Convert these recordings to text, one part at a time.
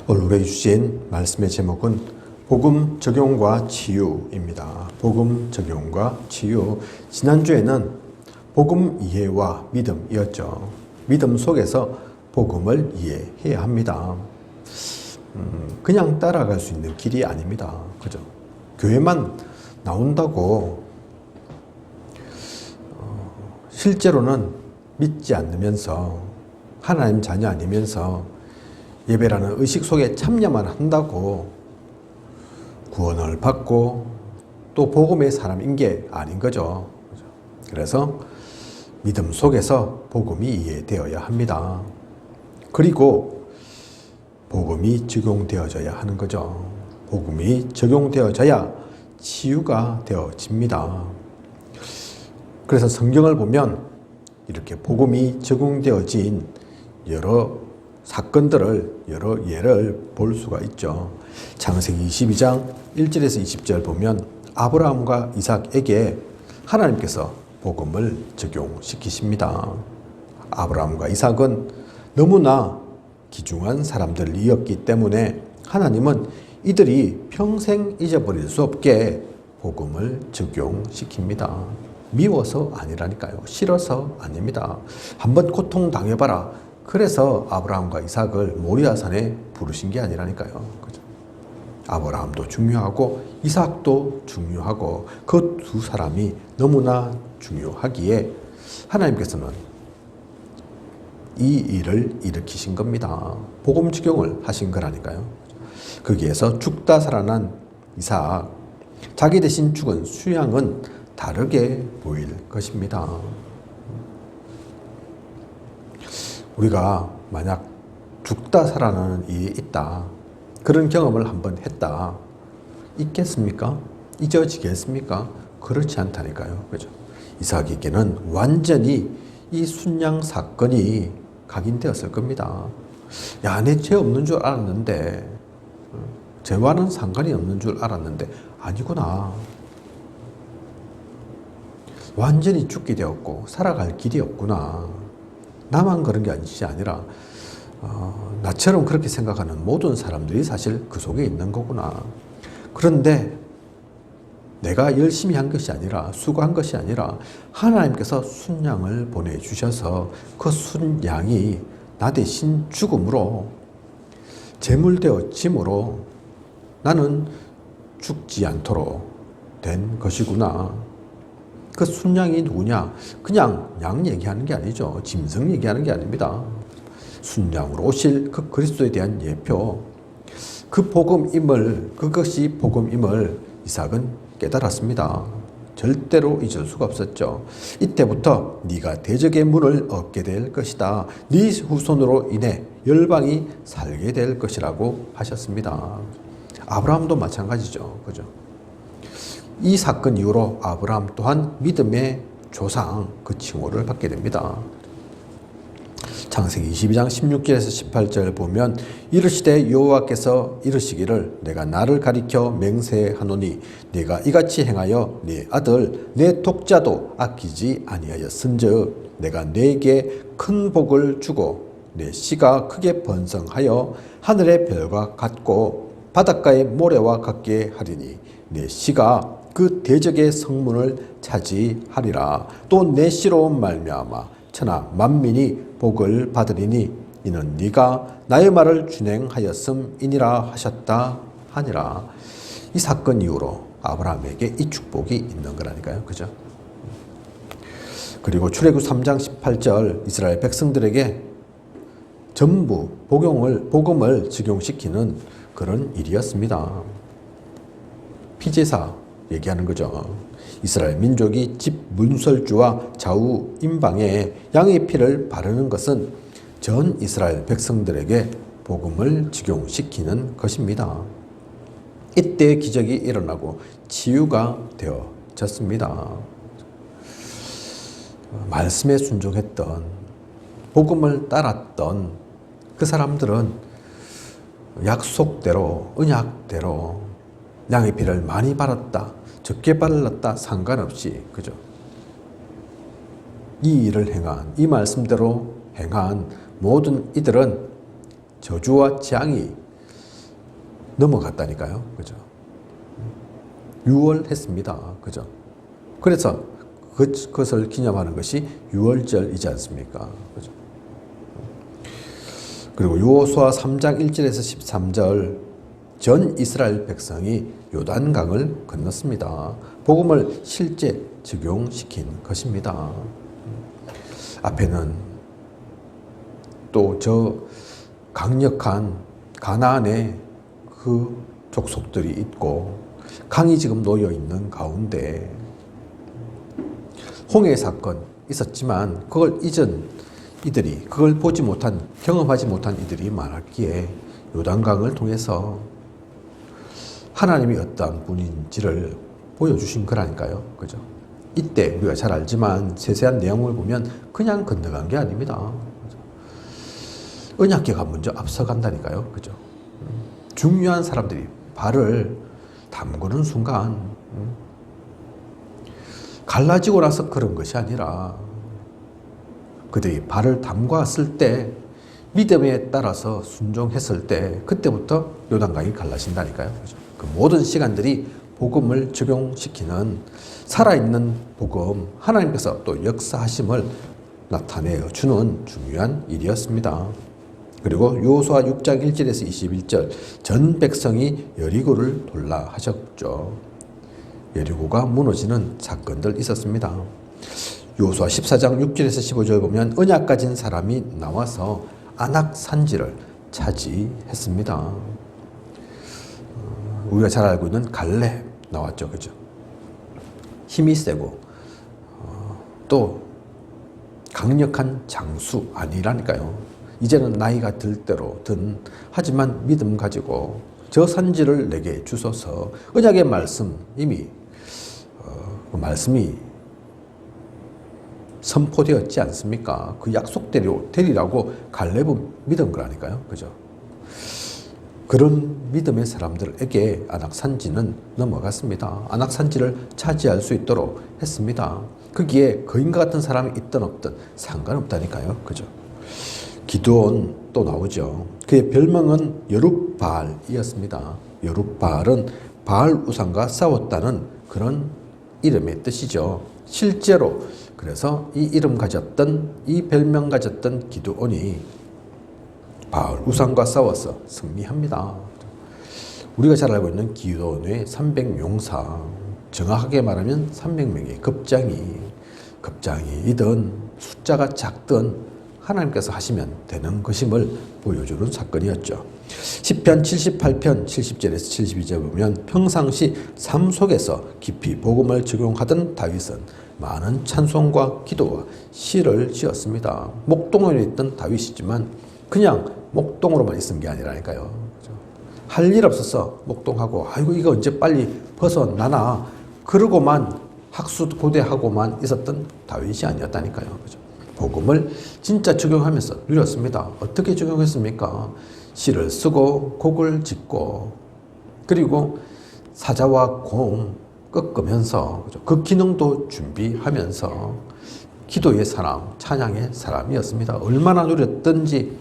오늘 우리에게 주신 말씀의 제목은 복음 적용과 치유입니다. 복음 적용과 치유. 지난주에는 복음 이해와 믿음이었죠. 믿음 속에서 복음을 이해해야 합니다. 그냥 따라갈 수 있는 길이 아닙니다. 그죠? 교회만 나온다고 실제로는 믿지 않으면서 하나님 자녀 아니면서 예배라는 의식 속에 참여만 한다고 구원을 받고 또 복음의 사람인 게 아닌 거죠. 그래서 믿음 속에서 복음이 이해되어야 합니다. 그리고 복음이 적용되어져야 하는 거죠. 복음이 적용되어져야 치유가 되어집니다. 그래서 성경을 보면 이렇게 복음이 적용되어진 여러 사건들을, 여러 예를 볼 수가 있죠. 창세기 22장 1절에서 20절 보면 아브라함과 이삭에게 하나님께서 복음을 적용시키십니다. 아브라함과 이삭은 너무나 귀중한 사람들이었기 때문에 하나님은 이들이 평생 잊어버릴 수 없게 복음을 적용시킵니다. 미워서 아니라니까요. 싫어서 아닙니다. 한번 고통당해봐라. 그래서 아브라함과 이삭을 모리아산에 부르신 게 아니라니까요. 그죠? 아브라함도 중요하고 이삭도 중요하고 그 두 사람이 너무나 중요하기에 하나님께서는 이 일을 일으키신 겁니다. 복음 적용을 하신 거라니까요. 거기에서 죽다 살아난 이삭, 자기 대신 죽은 수양은 다르게 보일 것입니다. 우리가 만약 죽다 살아나는 일이 있다. 그런 경험을 한번 했다. 있겠습니까? 잊어지겠습니까? 그렇지 않다니까요. 그죠? 이삭에게는 완전히 이 순양 사건이 각인되었을 겁니다. 야, 내 죄 없는 줄 알았는데, 죄와는 상관이 없는 줄 알았는데, 아니구나. 완전히 죽게 되었고, 살아갈 길이 없구나. 나만 그런 게 아니라 나처럼 그렇게 생각하는 모든 사람들이 사실 그 속에 있는 거구나. 그런데 내가 열심히 한 것이 아니라 수고한 것이 아니라 하나님께서 순양을 보내주셔서 그 순양이 나 대신 죽음으로 제물되어짐으로 나는 죽지 않도록 된 것이구나. 그 순양이 누구냐? 그냥 양 얘기하는 게 아니죠. 짐승 얘기하는 게 아닙니다. 순양으로 오실 그 그리스도에 대한 예표, 그 복음임을, 그것이 복음임을 이삭은 깨달았습니다. 절대로 잊을 수가 없었죠. 이때부터 네가 대적의 문을 얻게 될 것이다. 네 후손으로 인해 열방이 살게 될 것이라고 하셨습니다. 아브라함도 마찬가지죠. 그죠? 이 사건 이후로 아브라함 또한 믿음의 조상 그 칭호를 받게 됩니다. 창세기 22장 16절에서 18절 보면 이르시되 여호와께서 이르시기를 내가 나를 가리켜 맹세하노니 네가 이같이 행하여 네 아들 내 독자도 아끼지 아니하였은즉 내가 네게 큰 복을 주고 내 씨가 크게 번성하여 하늘의 별과 같고 바닷가의 모래와 같게 하리니 내 씨가 그 대적의 성문을 차지하리라. 또 내 씨로 말미암아 천하 만민이 복을 받으리니 이는 네가 나의 말을 준행하였음이니라 하셨다 하니라. 이 사건 이후로 아브라함에게 이 축복이 있는 거라니까요. 그죠? 그리고 출애굽 3장 18절 이스라엘 백성들에게 전부 복음을 적용시키는 그런 일이었습니다. 피제사 얘기하는 거죠. 이스라엘 민족이 집 문설주와 좌우 임방에 양의 피를 바르는 것은 전 이스라엘 백성들에게 복음을 적용시키는 것입니다. 이때 기적이 일어나고 치유가 되어졌습니다. 말씀에 순종했던, 복음을 따랐던 그 사람들은 약속대로, 언약대로 양의 피를 많이 바랐다, 적게 발랐다 상관없이, 그죠? 이 일을 행한, 이 말씀대로 행한 모든 이들은 저주와 재앙이 넘어갔다니까요. 그죠? 유월했습니다. 그죠? 그래서 그것을 기념하는 것이 유월절이지 않습니까? 그죠? 그리고 여호수아 3장 1절에서 13절 전 이스라엘 백성이 요단강을 건넜습니다. 복음을 실제 적용시킨 것입니다. 앞에는 또 저 강력한 가나안의 그 족속들이 있고 강이 지금 놓여 있는 가운데 홍해 사건 있었지만 그걸 잊은 이들이, 그걸 보지 못한, 경험하지 못한 이들이 많았기에 요단강을 통해서 하나님이 어떠한 분인지를 보여주신 거라니까요. 그죠? 이때 우리가 잘 알지만 세세한 내용을 보면 그냥 건너간 게 아닙니다. 그죠? 언약궤가 먼저 앞서간다니까요. 그죠? 중요한 사람들이 발을 담그는 순간 갈라지고 나서 그런 것이 아니라 그들이 발을 담갔을 때 믿음에 따라서 순종했을 때 그때부터 요단강이 갈라진다니까요. 그죠? 그 모든 시간들이 복음을 적용시키는 살아있는 복음, 하나님께서 또 역사하심을 나타내어 주는 중요한 일이었습니다. 그리고 여호수아 6장 1절에서 21절 전 백성이 여리고를 돌라 하셨죠. 여리고가 무너지는 사건들 있었습니다. 여호수아 14장 6절에서 15절 보면 언약 가진 사람이 나와서 아낙 산지를 차지했습니다. 우리가 잘 알고 있는 갈렙 나왔죠. 그죠? 힘이 세고 또 강력한 장수 아니라니까요. 이제는 나이가 들 대로 하지만 믿음 가지고 저 산지를 내게 주소서. 언약의 말씀 이미 그 말씀이 선포되었지 않습니까? 그 약속대로 되리라고 갈렙은 믿은 거라니까요. 그죠? 그런 믿음의 사람들에게 아낙산지는 넘어갔습니다. 아낙산지를 차지할 수 있도록 했습니다. 거기에 거인과 같은 사람이 있든 없든 상관없다니까요. 그죠? 기드온 또 나오죠. 그의 별명은 여룹바알이었습니다. 여룹바알은 바알 우상과 싸웠다는 그런 이름의 뜻이죠. 실제로 그래서 이 이름 가졌던, 이 별명 가졌던 기드온이 바알 우상과 싸워서 승리합니다. 우리가 잘 알고 있는 기드온의 300용사, 정확하게 말하면 300명의 급장이든 숫자가 작든 하나님께서 하시면 되는 것임을 보여주는 사건이었죠. 시편 78편 70절에서 72절 보면 평상시 삶 속에서 깊이 복음을 적용하던 다윗은 많은 찬송과 기도와 시를 지었습니다. 목동에 있던 다윗이지만 그냥 목동으로만 있은 게 아니라니까요. 할 일 없어서 목동하고 아이고 이거 언제 빨리 벗어나나 그러고만 학수고대하고만 있었던 다윗이 아니었다니까요. 그죠? 복음을 진짜 적용하면서 누렸습니다. 어떻게 적용했습니까? 시를 쓰고 곡을 짓고 그리고 사자와 공 꺾으면서 그 기능도 준비하면서 기도의 사람, 찬양의 사람이었습니다. 얼마나 누렸던지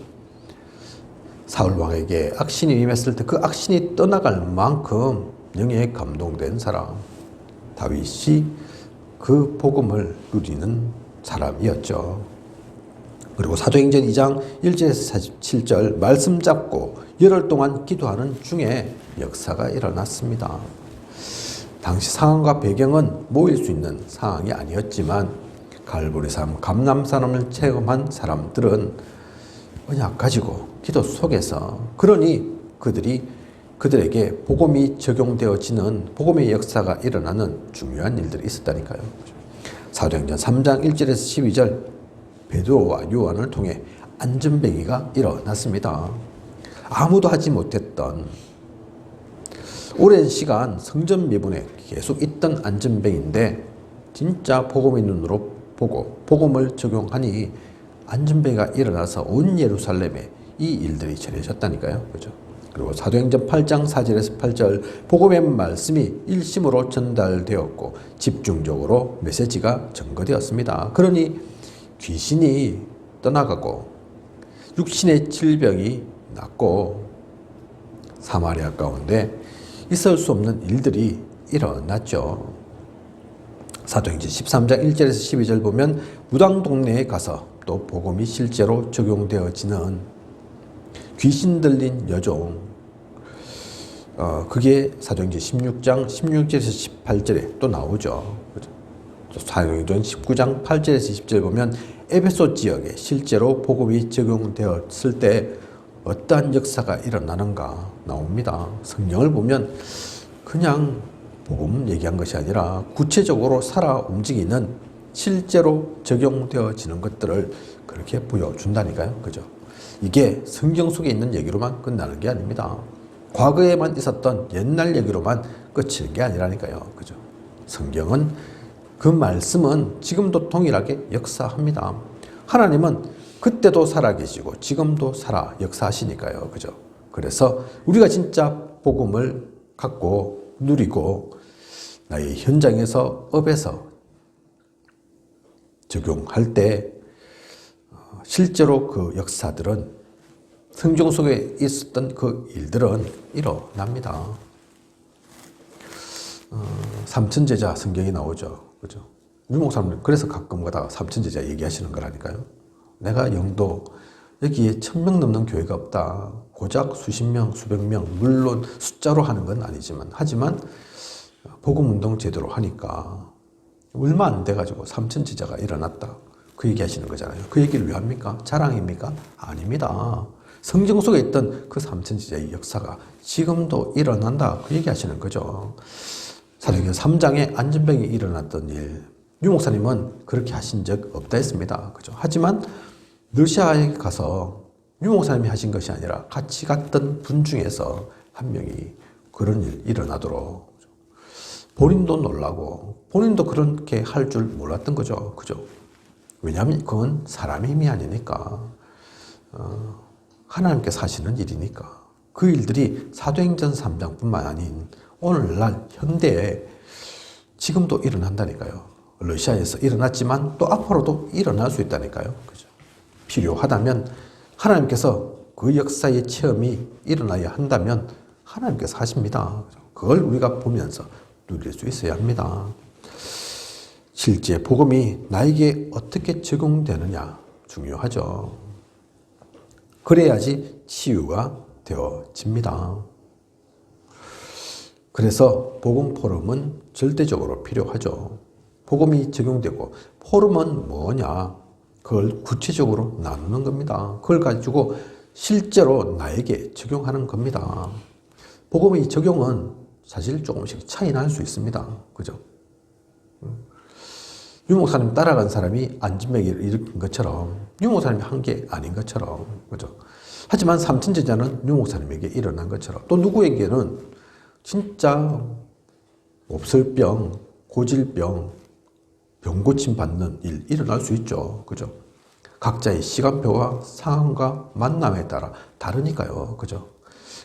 사울왕에게 악신이 임했을 때 그 악신이 떠나갈 만큼 영에 감동된 사람 다윗이 그 복음을 누리는 사람이었죠. 그리고 사도행전 2장 1절에서 47절 말씀 잡고 열흘 동안 기도하는 중에 역사가 일어났습니다. 당시 상황과 배경은 모일 수 있는 상황이 아니었지만 갈보리 삶 감람산업을 체험한 사람들은 언약 가지고 기도 속에서 그러니 그들에게 복음이 적용되어지는 복음의 역사가 일어나는 중요한 일들이 있었다니까요. 사도행전 3장 1절에서 12절 베드로와 요한을 통해 안전뱅이가 일어났습니다. 아무도 하지 못했던 오랜 시간 성전 미분에 계속 있던 안전뱅이인데 진짜 복음의 눈으로 보고 복음을 적용하니 안전뱅이가 일어나서 온 예루살렘에 이 일들이 전해졌다니까요. 그죠? 그리고 사도행전 8장 4절에서 8절 복음의 말씀이 일심으로 전달되었고 집중적으로 메시지가 전거되었습니다. 그러니 귀신이 떠나가고 육신의 질병이 낫고 사마리아 가운데 있을 수 없는 일들이 일어났죠. 사도행전 13장 1절에서 12절 보면 무당 동네에 가서 또 복음이 실제로 적용되어지는 귀신 들린 여종, 그게 사도행전 16장 16절에서 18절에 또 나오죠. 또 사도행전 19장 8절에서 20절 보면 에베소 지역에 실제로 복음이 적용되었을 때 어떠한 역사가 일어나는가 나옵니다. 성경을 보면 그냥 복음 얘기한 것이 아니라 구체적으로 살아 움직이는 실제로 적용되어지는 것들을 그렇게 보여준다니까요. 그죠? 이게 성경 속에 있는 얘기로만 끝나는 게 아닙니다. 과거에만 있었던 옛날 얘기로만 끝이는 게 아니라니까요. 그죠? 성경은 그 말씀은 지금도 동일하게 역사합니다. 하나님은 그때도 살아계시고 지금도 역사하시니까요. 그죠? 그래서 우리가 진짜 복음을 갖고 누리고 나의 현장에서 업에서 적용할 때 실제로 그 역사들은 성경 속에 있었던 그 일들은 일어납니다. 삼천제자 성경이 나오죠. 그죠? 유목사님 그래서 가끔가다 삼천제자 얘기하시는 거라니까요. 내가 영도 여기에 1000명 넘는 교회가 없다. 고작 수십 명, 수백 명, 물론 숫자로 하는 건 아니지만 하지만 복음운동 제대로 하니까 얼마 안 돼가지고 삼천제자가 일어났다. 그 얘기하시는 거잖아요. 그 얘기를 왜 합니까? 자랑입니까? 아닙니다. 성경 속에 있던 그 삼천제자의 역사가 지금도 일어난다. 그 얘기하시는 거죠. 사도행전 3장에 안전병이 일어났던 일, 유 목사님은 그렇게 하신 적 없다 했습니다. 그죠? 하지만 러시아에 가서 유 목사님이 하신 것이 아니라 같이 갔던 분 중에서 한 명이 그런 일 일어나도록 본인도 놀라고 본인도 그렇게 할 줄 몰랐던 거죠. 그죠? 왜냐하면 그건 사람의 힘이 아니니까 하나님께서 하시는 일이니까 그 일들이 사도행전 3장뿐만 아닌 오늘날 현대에 지금도 일어난다니까요. 러시아에서 일어났지만 또 앞으로도 일어날 수 있다니까요. 그죠? 필요하다면 하나님께서 그 역사의 체험이 일어나야 한다면 하나님께서 하십니다. 그걸 우리가 보면서 누릴 수 있어야 합니다. 실제 복음이 나에게 어떻게 적용되느냐 중요하죠. 그래야지 치유가 되어집니다. 그래서 복음 포럼은 절대적으로 필요하죠. 복음이 적용되고 포럼은 뭐냐? 그걸 구체적으로 나누는 겁니다. 그걸 가지고 실제로 나에게 적용하는 겁니다. 복음의 적용은 사실 조금씩 차이 날 수 있습니다. 그죠? 유 목사님 따라간 사람이 안진뱅이를 일으킨 것처럼 유 목사님이 한 게 아닌 것처럼 그죠? 하지만 삼천제자는 유 목사님에게 일어난 것처럼 또 누구에게는 진짜 몹쓸병, 고질병, 병고침 받는 일 일어날 수 있죠. 그죠? 각자의 시간표와 상황과 만남에 따라 다르니까요. 그죠?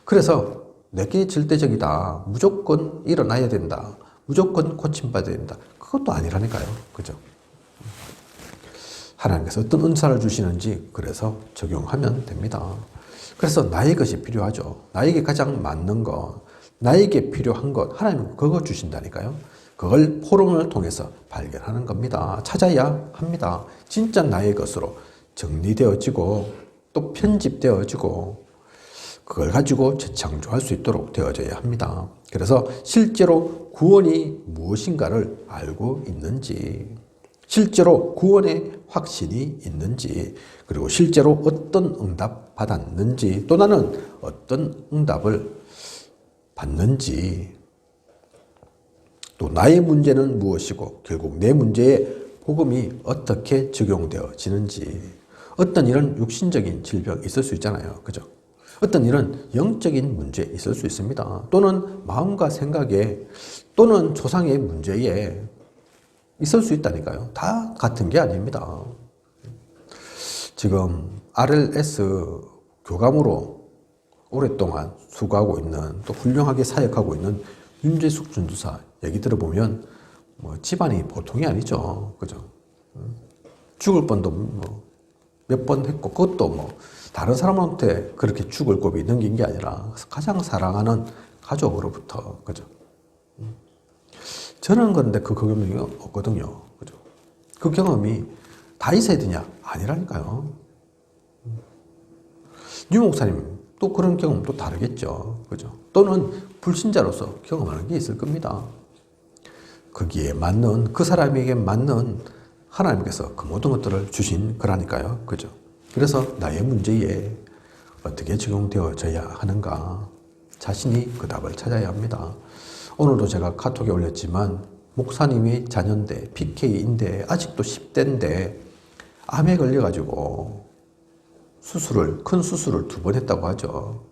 그래서 내게 절대적이다. 무조건 일어나야 된다. 무조건 고침받아야 된다. 그것도 아니라니까요. 그죠? 하나님께서 어떤 은사를 주시는지 그래서 적용하면 됩니다. 그래서 나의 것이 필요하죠. 나에게 가장 맞는 것, 나에게 필요한 것, 하나님은 그거 주신다니까요. 그걸 포럼을 통해서 발견하는 겁니다. 찾아야 합니다. 진짜 나의 것으로 정리되어지고 또 편집되어지고 그걸 가지고 재창조할 수 있도록 되어져야 합니다. 그래서 실제로 구원이 무엇인가를 알고 있는지, 실제로 구원의 확신이 있는지, 그리고 실제로 어떤 응답 받았는지, 또 나는 어떤 응답을 받는지, 또 나의 문제는 무엇이고 결국 내 문제에 복음이 어떻게 적용되어지는지. 어떤 일은 육신적인 질병이 있을 수 있잖아요. 그죠? 어떤 일은 영적인 문제 있을 수 있습니다. 또는 마음과 생각에 또는 조상의 문제에 있을 수 있다니까요. 다 같은 게 아닙니다. 지금 RLS 교감으로 오랫동안 수고하고 있는 또 훌륭하게 사역하고 있는 윤재숙 전도사 얘기 들어보면 뭐 집안이 보통이 아니죠. 그죠? 죽을 뻔도 뭐 몇 번 했고, 그것도 뭐 다른 사람한테 그렇게 죽을 고비 넘긴 게 아니라 가장 사랑하는 가족으로부터, 그죠? 저는 그런데 그 경험이 없거든요. 그죠? 그 경험이 다 있어야 되냐? 아니라니까요. 유 목사님 또 그런 경험 또 다르겠죠. 그죠? 또는 불신자로서 경험하는 게 있을 겁니다. 거기에 맞는, 그 사람에게 맞는 하나님께서 그 모든 것들을 주신 거라니까요. 그죠? 그래서 나의 문제에 어떻게 적용되어져야 하는가? 자신이 그 답을 찾아야 합니다. 오늘도 제가 카톡에 올렸지만, 목사님이 자녀인데, PK인데, 아직도 10대인데, 암에 걸려가지고, 큰 수술을 2번 했다고 하죠.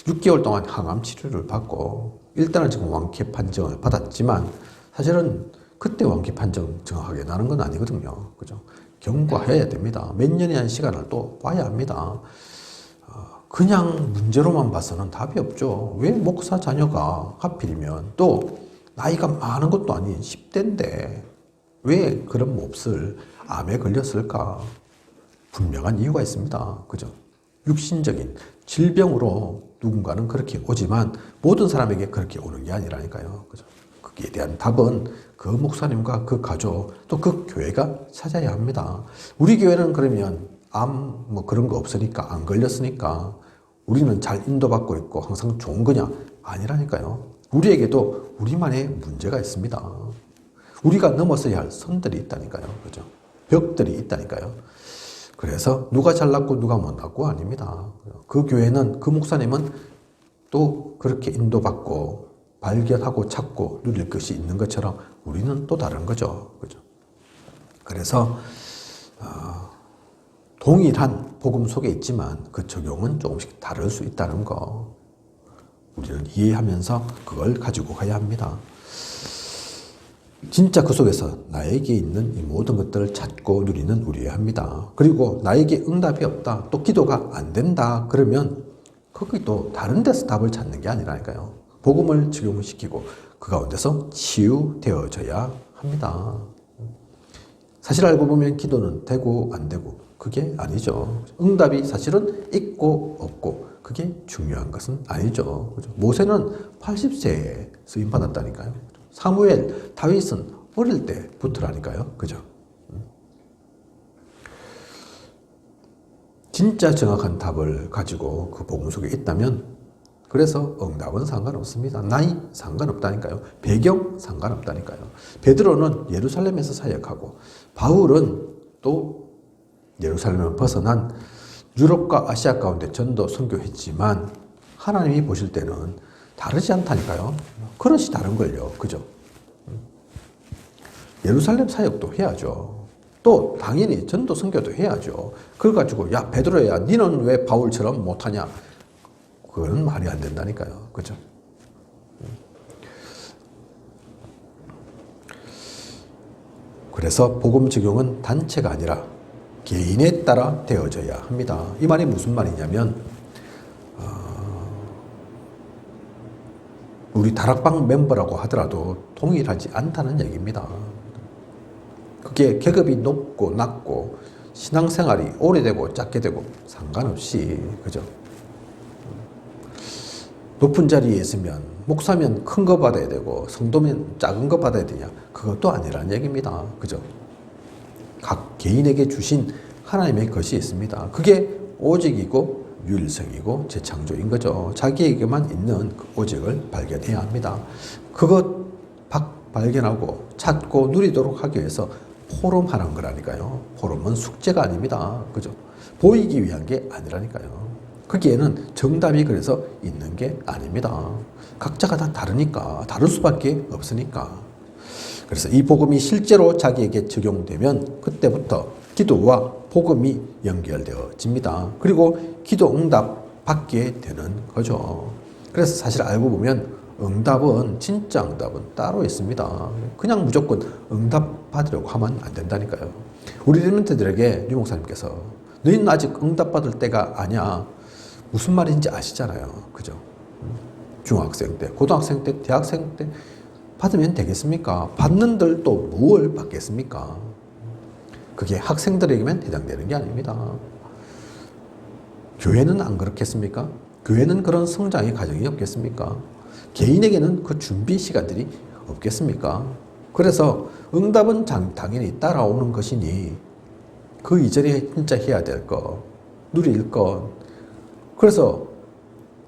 6개월 동안 항암 치료를 받고, 일단은 지금 완쾌 판정을 받았지만, 사실은 그때 완쾌 판정 정확하게 나는 건 아니거든요. 그죠? 경과해야 됩니다. 몇 년의 한 시간을 또 봐야 합니다. 그냥 문제로만 봐서는 답이 없죠. 왜 목사 자녀가 하필이면 또 나이가 많은 것도 아닌 10대인데 왜 그런 몹쓸 암에 걸렸을까? 분명한 이유가 있습니다. 그죠? 육신적인 질병으로 누군가는 그렇게 오지만 모든 사람에게 그렇게 오는 게 아니라니까요. 그죠? 거기에 대한 답은 그 목사님과 그 가족 또 그 교회가 찾아야 합니다. 우리 교회는 그러면 암 뭐 그런 거 없으니까 안 걸렸으니까 우리는 잘 인도받고 있고 항상 좋은 거냐? 아니라니까요. 우리에게도 우리만의 문제가 있습니다. 우리가 넘어서야 할 선들이 있다니까요. 그죠? 벽들이 있다니까요. 그래서 누가 잘났고 누가 못났고 아닙니다. 그 교회는, 그 목사님은 또 그렇게 인도받고 발견하고 찾고 누릴 것이 있는 것처럼 우리는 또 다른 거죠. 그죠? 그래서 동일한 복음 속에 있지만 그 적용은 조금씩 다를 수 있다는 거 우리는 이해하면서 그걸 가지고 가야 합니다. 진짜 그 속에서 나에게 있는 이 모든 것들을 찾고 누리는 우리여야 합니다. 그리고 나에게 응답이 없다, 또 기도가 안 된다 그러면 거기 또 다른 데서 답을 찾는 게 아니라니까요. 복음을 적용시키고 그 가운데서 치유되어져야 합니다. 사실 알고 보면 기도는 되고 안 되고 그게 아니죠. 응답이 사실은 있고 없고 그게 중요한 것은 아니죠. 그죠? 모세는 80세에 쓰임 받았다니까요. 사무엘, 다윗은 어릴 때부터라니까요. 그죠? 진짜 정확한 답을 가지고 그 복음 속에 있다면 그래서 응답은 상관없습니다. 나이 상관없다니까요. 배경 상관없다니까요. 베드로는 예루살렘에서 사역하고 바울은 또 예루살렘을 벗어난 유럽과 아시아 가운데 전도 선교했지만 하나님이 보실 때는 다르지 않다니까요. 그릇이 다른 걸요. 그죠? 예루살렘 사역도 해야죠. 또 당연히 전도 선교도 해야죠. 그걸 가지고 야 베드로야 니는 왜 바울처럼 못하냐? 그건 말이 안 된다니까요. 그죠? 그래서 복음 적용은 단체가 아니라 개인에 따라 되어져야 합니다. 이 말이 무슨 말이냐면 우리 다락방 멤버라고 하더라도 동일하지 않다는 얘기입니다. 그게 계급이 높고 낮고 신앙생활이 오래되고 짧게 되고 상관없이 그죠? 높은 자리에 있으면 목사면 큰 거 받아야 되고 성도면 작은 거 받아야 되냐? 그것도 아니라는 얘기입니다. 그죠? 각 개인에게 주신 하나님의 것이 있습니다. 그게 오직이고 유일성이고 재창조인 거죠. 자기에게만 있는 그 오직을 발견해야 합니다. 그것 발견하고 찾고 누리도록 하기 위해서 포럼하는 거라니까요. 포럼은 숙제가 아닙니다. 그죠? 보이기 위한 게 아니라니까요. 거기에는 정답이 그래서 있는 게 아닙니다. 각자가 다 다르니까, 다를 수밖에 없으니까. 그래서 이 복음이 실제로 자기에게 적용되면 그때부터 기도와 복음이 연결되어집니다. 그리고 기도 응답 받게 되는 거죠. 그래서 사실 알고 보면 응답은, 진짜 응답은 따로 있습니다. 그냥 무조건 응답 받으려고 하면 안 된다니까요. 우리 랩런트들에게 유 목사님께서 너희는 아직 응답 받을 때가 아니야. 무슨 말인지 아시잖아요. 그죠? 중학생 때, 고등학생 때, 대학생 때 받으면 되겠습니까? 받는들 또 무엇을 받겠습니까? 그게 학생들에게만 해당되는 게 아닙니다. 교회는 안 그렇겠습니까? 교회는 그런 성장의 과정이 없겠습니까? 개인에게는 그 준비 시간들이 없겠습니까? 그래서 응답은 당연히 따라오는 것이니 그 이전에 진짜 해야 될 것, 누릴 것. 그래서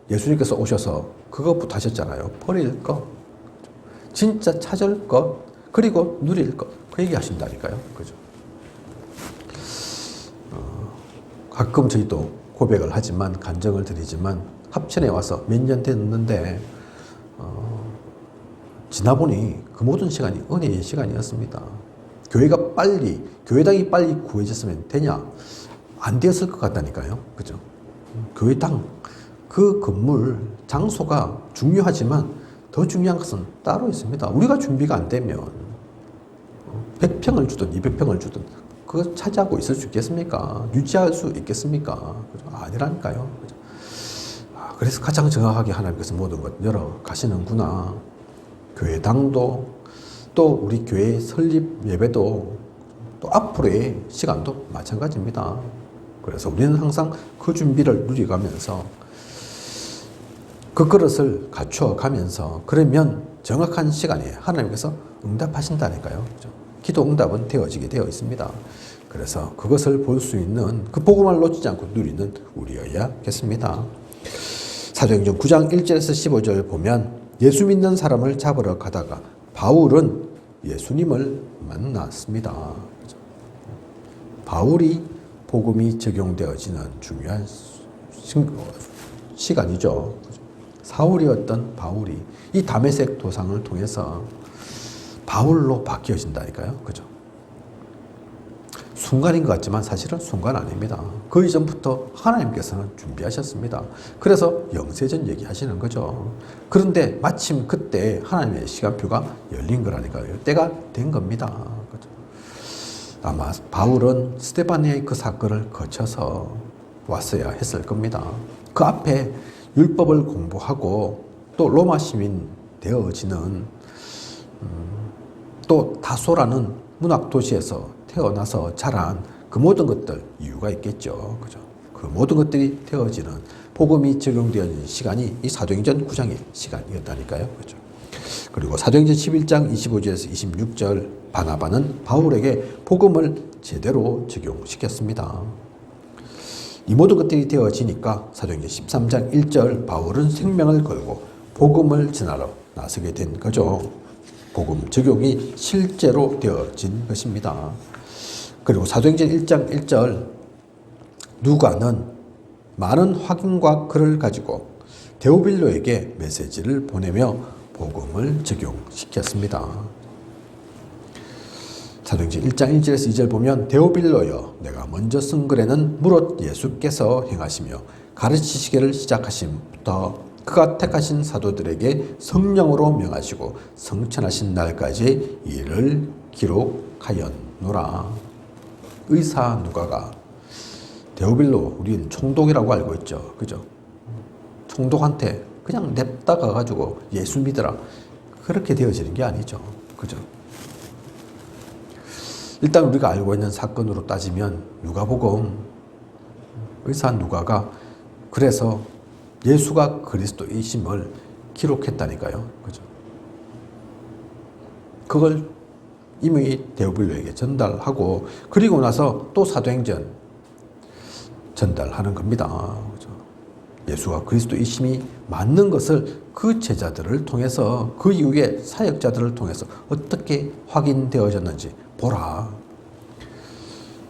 예수님께서 오셔서 그것부터 하셨잖아요. 버릴 것, 진짜 찾을 것, 그리고 누릴 것. 그 얘기 하신다니까요. 그죠? 가끔 저희도 고백을 하지만, 간증을 드리지만, 합천에 와서 몇 년 됐는데, 지나보니 그 모든 시간이 은혜의 시간이었습니다. 교회당이 빨리 구해졌으면 되냐? 안 되었을 것 같다니까요. 그죠? 교회당, 그 건물, 장소가 중요하지만 더 중요한 것은 따로 있습니다. 우리가 준비가 안 되면 100평을 주든 200평을 주든 그거 차지하고 있을 수 있겠습니까? 유지할 수 있겠습니까? 그죠? 아니라니까요. 그죠? 그래서 가장 정확하게 하나님께서 모든 것 열어 가시는구나. 교회당도 또 우리 교회 설립 예배도 또 앞으로의 시간도 마찬가지입니다. 그래서 우리는 항상 그 준비를 누려가면서 그 그릇을 갖추어가면서 그러면 정확한 시간에 하나님께서 응답하신다니까요. 그죠? 기도 응답은 되어지게 되어 있습니다. 그래서 그것을 볼 수 있는 그 복음을 놓치지 않고 누리는 우리여야겠습니다. 사도행전 9장 1절에서 15절 보면 예수 믿는 사람을 잡으러 가다가 바울은 예수님을 만났습니다. 바울이 복음이 적용되어지는 중요한 시간이죠. 사울이었던 바울이 이 다메섹 도상을 통해서 바울로 바뀌어진다니까요. 그죠? 순간인 것 같지만 사실은 순간 아닙니다. 그 이전부터 하나님께서는 준비하셨습니다. 그래서 영세전 얘기하시는 거죠. 그런데 마침 그때 하나님의 시간표가 열린 거라니까요. 때가 된 겁니다. 그죠? 아마 바울은 스데반의 그 사건을 거쳐서 왔어야 했을 겁니다. 그 앞에 율법을 공부하고 또 로마 시민 되어지는 또 다소라는 문학 도시에서 태어나서 자란 그 모든 것들 이유가 있겠죠. 그죠? 그 모든 것들이 되어지는 복음이 적용되어지는 시간이 이 사도행전 9장의 시간이었다니까요. 그죠? 그리고 사도행전 11장 25절에서 26절 바나바는 바울에게 복음을 제대로 적용시켰습니다. 이 모든 것들이 되어지니까 사도행전 13장 1절 바울은 생명을 걸고 복음을 전하러 나서게 된 거죠. 복음 적용이 실제로 되어진 것입니다. 그리고 사도행전 1장 1절 누가는 많은 확인과 글을 가지고 데오빌로에게 메시지를 보내며 복음을 적용시켰습니다. 사도행전 1장 1절에서 2절 보면 데오빌로여 내가 먼저 쓴 글에는 무릇 예수께서 행하시며 가르치시기를 시작하심부터 그가 택하신 사도들에게 성령으로 명하시고 성천하신 날까지 이를 기록하였노라. 의사 누가가 데오빌로 우리는 총독이라고 알고 있죠. 그죠? 총독한테 그냥 냅다 가가지고 예수 믿으라. 그렇게 되어지는 게 아니죠. 그죠? 일단 우리가 알고 있는 사건으로 따지면 누가복음 의사 누가가 그래서 예수가 그리스도이심을 기록했다니까요. 그죠? 그걸 이미 데오빌로에게 전달하고 그리고 나서 또 사도행전 전달하는 겁니다. 그죠? 예수가 그리스도이심이 맞는 것을 그 제자들을 통해서 그 이후에 사역자들을 통해서 어떻게 확인되어졌는지 보라.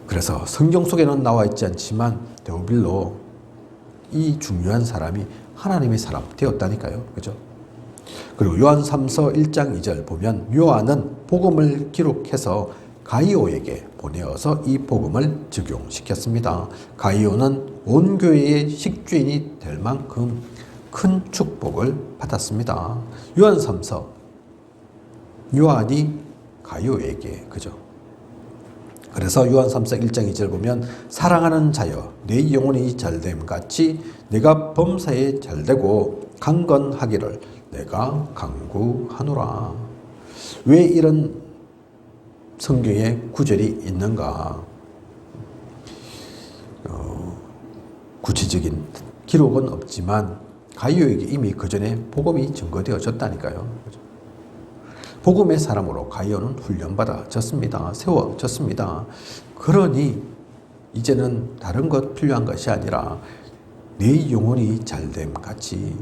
그래서 성경 속에는 나와 있지 않지만 데오빌로 이 중요한 사람이 하나님의 사람 되었다니까요. 그죠? 그리고 요한 3서 1장 2절 보면 요한은 복음을 기록해서 가이오에게 보내어서 이 복음을 적용시켰습니다. 가이오는 온 교회의 식주인이 될 만큼 큰 축복을 받았습니다. 요한 3서 요한이 가이오에게 그죠? 그래서 요한 3서 1장 2절 보면 사랑하는 자여 내 영혼이 잘됨 같이 내가 범사에 잘되고 강건하기를 내가 강구하노라. 왜 이런 성경에 구절이 있는가? 구체적인 기록은 없지만 가이오에게 이미 그 전에 복음이 증거되어졌다니까요. 복음의 사람으로 가이오는 훈련받아졌습니다. 세워졌습니다. 그러니 이제는 다른 것 필요한 것이 아니라 내 영혼이 잘됨 같이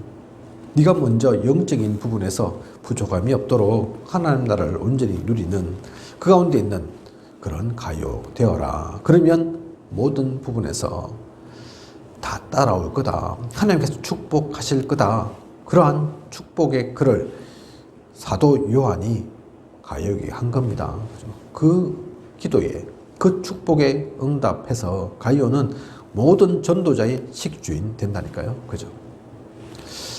네가 먼저 영적인 부분에서 부족함이 없도록 하나님 나라를 온전히 누리는 그 가운데 있는 그런 가이오 되어라. 그러면 모든 부분에서 다 따라올 거다. 하나님께서 축복하실 거다. 그러한 축복의 글을 사도 요한이 가이오에게 한 겁니다. 그 기도에 그 축복에 응답해서 가이오는 모든 전도자의 식주인 된다니까요. 그죠?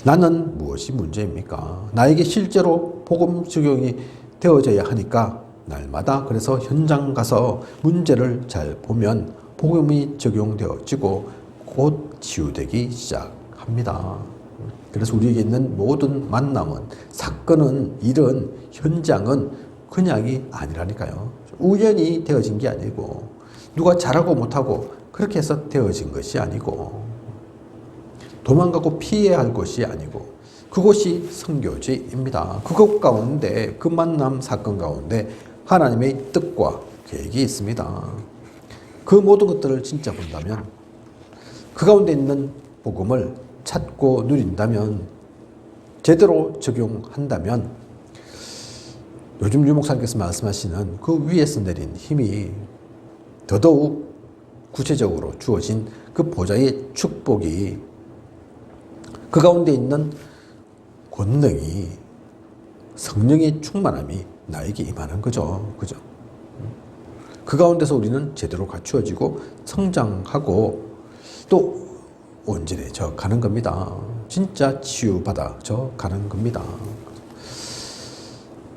나는 무엇이 문제입니까? 나에게 실제로 복음 적용이 되어져야 하니까 날마다 그래서 현장 가서 문제를 잘 보면 복음이 적용되어지고 곧 치유되기 시작합니다. 그래서 우리에게 있는 모든 만남은, 사건은, 일은, 현장은 그냥이 아니라니까요. 우연히 되어진 게 아니고 누가 잘하고 못하고 그렇게 해서 되어진 것이 아니고 도망가고 피해야 할 것이 아니고 그곳이 선교지입니다. 그곳 가운데 그 만남 사건 가운데 하나님의 뜻과 계획이 있습니다. 그 모든 것들을 진짜 본다면 그 가운데 있는 복음을 찾고 누린다면 제대로 적용한다면 요즘 유 목사님께서 말씀하시는 그 위에서 내린 힘이 더더욱 구체적으로 주어진 그 보좌의 축복이 그 가운데 있는 권능이 성령의 충만함이 나에게 임하는 거죠. 그죠? 그 가운데서 우리는 제대로 갖추어지고 성장하고 또 온전해져 가는 겁니다. 진짜 치유받아져 가는 겁니다.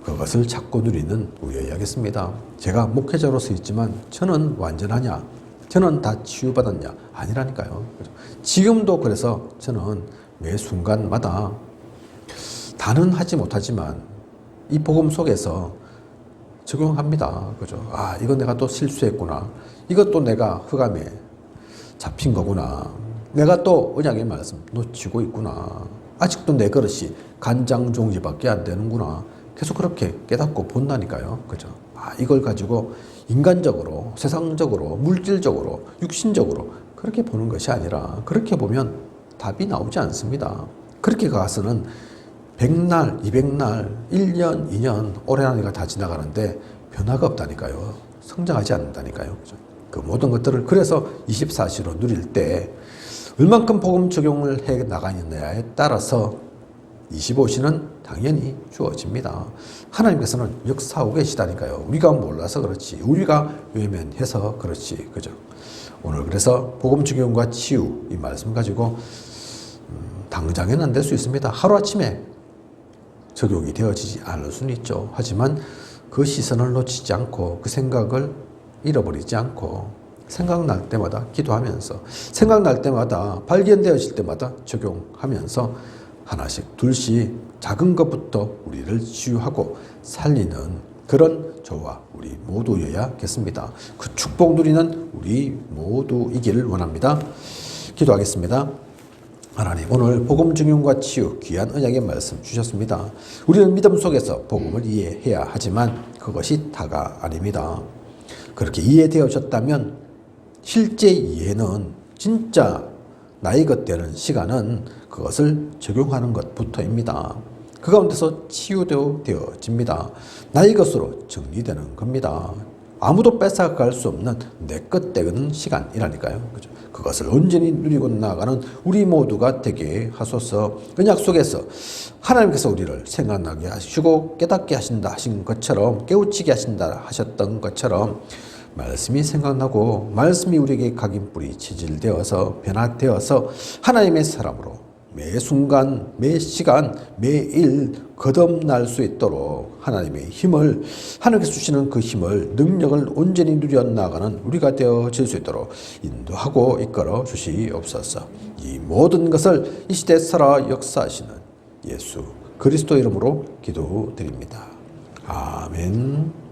그것을 찾고 누리는 우리여야겠습니다. 제가 목회자로서 있지만 저는 완전하냐? 저는 다 치유받았냐? 아니라니까요. 지금도 그래서 저는 매 순간마다 다는 하지 못하지만 이 복음 속에서 적용합니다. 그죠? 아, 이건 내가 또 실수했구나. 이것도 내가 흑암에 잡힌 거구나. 내가 또 언약의 말씀 놓치고 있구나. 아직도 내 그릇이 간장종지밖에 안 되는구나. 계속 그렇게 깨닫고 본다니까요. 그죠? 아, 이걸 가지고 인간적으로, 세상적으로, 물질적으로, 육신적으로 그렇게 보는 것이 아니라 그렇게 보면 답이 나오지 않습니다. 그렇게 가서는 100날, 200날, 1년, 2년, 올해나니가 다 지나가는데 변화가 없다니까요. 성장하지 않는다니까요. 그죠? 그 모든 것들을 그래서 24시로 누릴 때 얼만큼 복음 적용을 해 나가느냐에 따라서 25시는 당연히 주어집니다. 하나님께서는 역사하고 계시다니까요. 우리가 몰라서 그렇지. 우리가 외면해서 그렇지. 그죠? 오늘 그래서 복음 적용과 치유 이 말씀 가지고 당장에는 안 될 수 있습니다. 하루아침에 적용이 되어지지 않을 수는 있죠. 하지만 그 시선을 놓치지 않고 그 생각을 잃어버리지 않고 생각날 때마다 기도하면서 생각날 때마다 발견되어질 때마다 적용하면서 하나씩 둘씩 작은 것부터 우리를 치유하고 살리는 그런 저와 우리 모두여야겠습니다. 그 축복 누리는 우리 모두이기를 원합니다. 기도하겠습니다. 하나님, 오늘 복음 적용과 치유 귀한 언약의 말씀 주셨습니다. 우리는 믿음 속에서 복음을 이해해야 하지만 그것이 다가 아닙니다. 그렇게 이해되어졌다면 실제 이해는 진짜 나의 것 되는 시간은 그것을 적용하는 것부터입니다. 그 가운데서 치유되어집니다. 나의 것으로 정리되는 겁니다. 아무도 뺏어갈 수 없는 내 것 되는 시간이라니까요. 그죠? 그것을 온전히 누리고 나가는 우리 모두가 되게 하소서. 언약 속에서 하나님께서 우리를 생각나게 하시고 깨닫게 하신다 하신 것처럼 깨우치게 하신다 하셨던 것처럼 말씀이 생각나고 말씀이 우리에게 각인뿌리 체질되어서 변화되어서 하나님의 사람으로 매 순간, 매 시간, 매일 거듭날 수 있도록 하나님의 힘을, 하나님께서 주시는 그 힘을, 능력을 온전히 누려나가는 우리가 되어질 수 있도록 인도하고 이끌어 주시옵소서. 이 모든 것을 이 시대에 살아 역사하시는 예수 그리스도 이름으로 기도드립니다. 아멘.